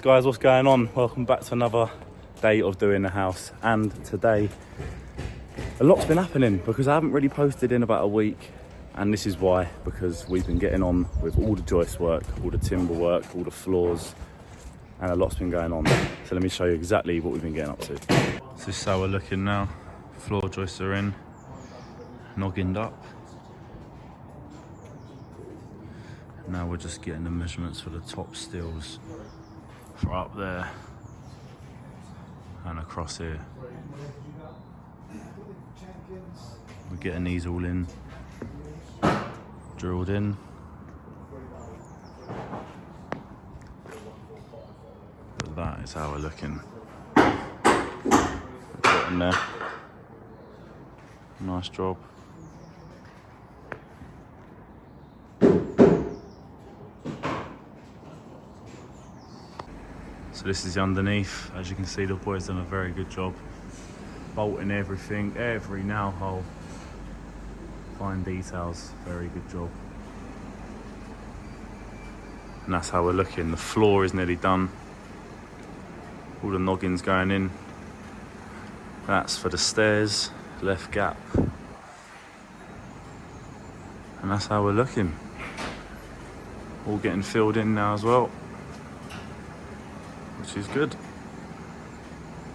Guys, what's going on? Welcome back to another day of doing the house. And today a lot's been happening because I haven't really posted in about a week, and this is why, because we've been getting on with all the joist work, all the timber work, all the floors, and a lot's been going on. So let me show you exactly what we've been getting up to. So this is how we're looking now. Floor joists are in, noggined up. Now we're just getting the measurements for the top stills for up there and across here. We're getting these all in, drilled in. But that is how we're looking. Got in there. Nice job. So this is the underneath. As you can see, the boys done a very good job. Bolting everything, every nail hole. Fine details, very good job. And that's how we're looking. The floor is nearly done. All the noggins going in. That's for the stairs, left gap. And that's how we're looking. All getting filled in now as well, which is good.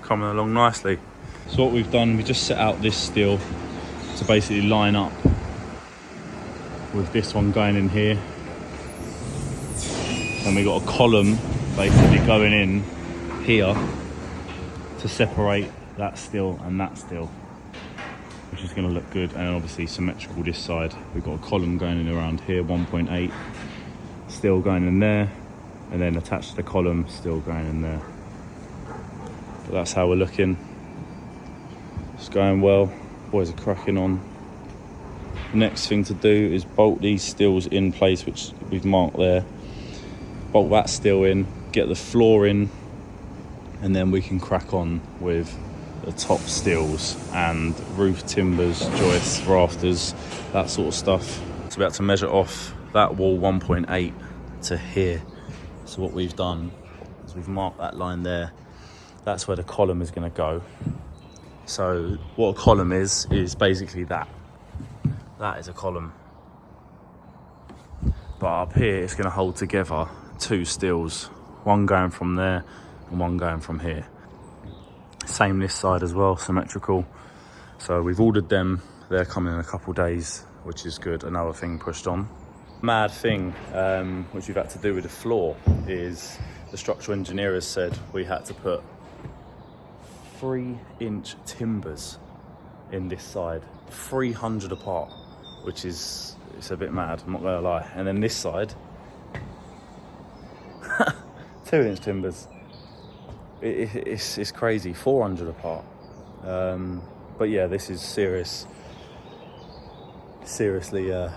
Coming along nicely. So what we've done, we just set out this steel to basically line up with this one going in here. And we got a column basically going in here to separate that steel and that steel, which is going to look good. And obviously symmetrical this side. We've got a column going in around here, 1.8, steel going in there, and then attached to the column, still going in there. But that's how we're looking. It's going well. Boys are cracking on. The next thing to do is bolt these steels in place, which we've marked there. Bolt that steel in, get the floor in, and then we can crack on with the top steels and roof timbers, joists, rafters, that sort of stuff. So we're about to measure off that wall 1.8 to here. So what we've done is we've marked that line there. That's where the column is going to go. So what a column is basically that. That is a column. But up here it's going to hold together two steels. One going from there and one going from here. Same this side as well, symmetrical. So we've ordered them. They're coming in a couple days, which is good. Another thing pushed on. Mad thing which we've had to do with the floor is the structural engineer has said we had to put 3-inch timbers in this side, 300 apart, which is, it's a bit mad, I'm not gonna lie. And then this side 2-inch timbers. It's crazy, 400 apart. But yeah, this is seriously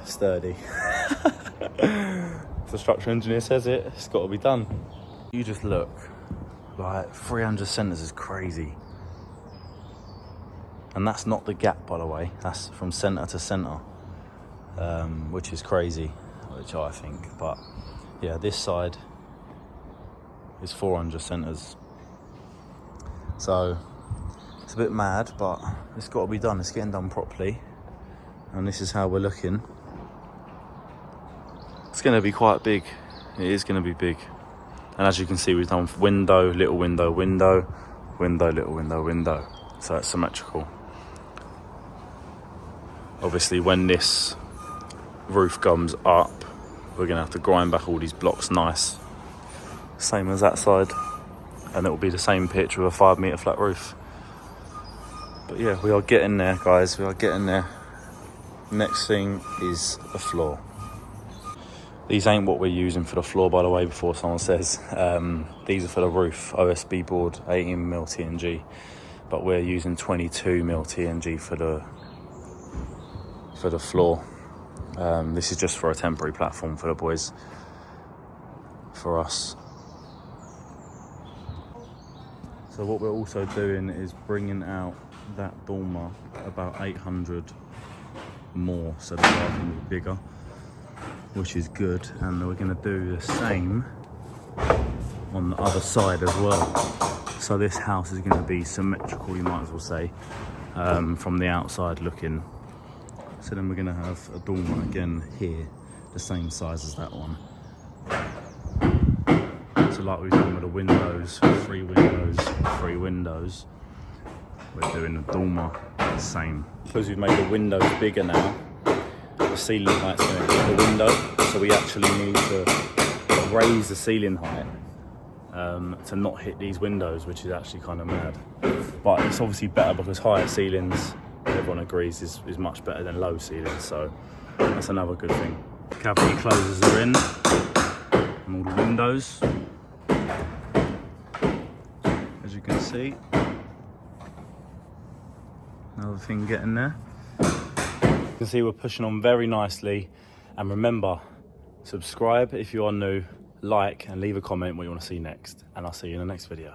sturdy. If the structural engineer says it, it's got to be done. You just look, like 300 centres is crazy. And that's not the gap, by the way. That's from centre to centre, which is crazy, which I think. But yeah, this side is 400 centres. So it's a bit mad, but it's got to be done. It's getting done properly. And this is how we're looking. It's going to be quite big. It is going to be big. And as you can see, we've done window, little window, window, window, little window, window. So it's symmetrical. Obviously, when this roof comes up, we're going to have to grind back all these blocks nice. Same as that side. And it will be the same pitch with a 5-metre flat roof. But yeah, we are getting there, guys. We are getting there. Next thing is the floor. These ain't what we're using for the floor, by the way, before someone says. These are for the roof, OSB board, 18mm TNG. But we're using 22mm TNG for the floor. This is just for a temporary platform for the boys, for us. So what we're also doing is bringing out that dormer about 800 more, so the bathroom will be bigger, which is good. And we're going to do the same on the other side as well. So this house is going to be symmetrical, you might as well say, from the outside looking. So then we're going to have a dormer again here, the same size as that one. So like we've done with the windows, 3 windows, 3 windows, we're doing the dormer the same. Because we've made the windows bigger now, the ceiling height's going to hit the window, so we actually need to raise the ceiling height to not hit these windows, which is actually kind of mad. But it's obviously better because higher ceilings, everyone agrees, is much better than low ceilings, so that's another good thing. Cavity closers are in, and all the windows, as you can see. Another thing getting there. You can see we're pushing on very nicely, and remember, subscribe if you are new, like and leave a comment what you want to see next, and I'll see you in the next video.